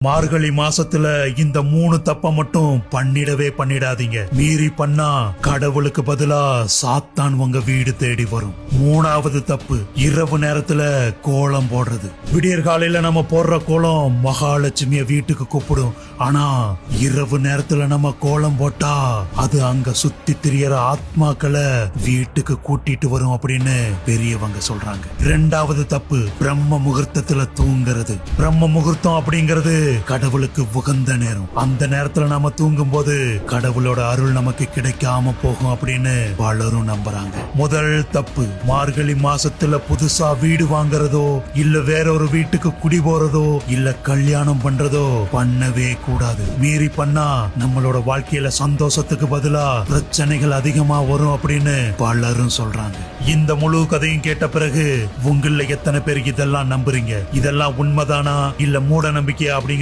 மார்கழி மாசத்துல இந்த 3 தப்ப மட்டும் பண்ணிடாதீங்க. மீறி பண்ணா கடவுளுக்கு பதிலா சாத்தான் உங்க வீடு தேடி வரும். 3வது தப்பு, இரவு நேரத்துல கோலம் போடுறது. விடியற் காலையில நம்ம போடுற கோலம் மகாலட்சுமிய வீட்டுக்கு கூப்பிடும். ஆனா இரவு நேரத்துல நம்ம கோலம் போட்டா அது அங்க சுத்தி திரியற ஆத்மாக்களை வீட்டுக்கு கூட்டிட்டு வரும் அப்படின்னு பெரியவங்க சொல்றாங்க. 2வது தப்பு, பிரம்ம முகூர்த்தத்துல தூங்குறது. பிரம்ம முகூர்த்தம் அப்படிங்கிறது கடவுளுக்கு உகந்த நேரம். அந்த நேரத்துல நாம தூங்கும் போது கடவுளோட அருள் நமக்கு கிடைக்காம போகும் அப்படின்னு பலரும் நம்புறாங்க. முதல் தப்பு, மார்கழி மாசத்துல புதுசா வீடு வாங்குறதோ இல்ல வேற ஒரு வீட்டுக்கு குடி போறதோ இல்ல கல்யாணம் பண்றதோ பண்ணவே கூடாது. மீறி பண்ணா நம்மளோட வாழ்க்கையில சந்தோஷத்துக்கு பதிலா பிரச்சனைகள் அதிகமா வரும் அப்படின்னு பலரும் சொல்றாங்க. இந்த முழு கதையும் கேட்ட பிறகு உங்கள எத்தனை பேருக்கு இதெல்லாம் நம்புறீங்க? இதெல்லாம் உண்மைதானா இல்ல மூட நம்பிக்கையா அப்படிங்கிற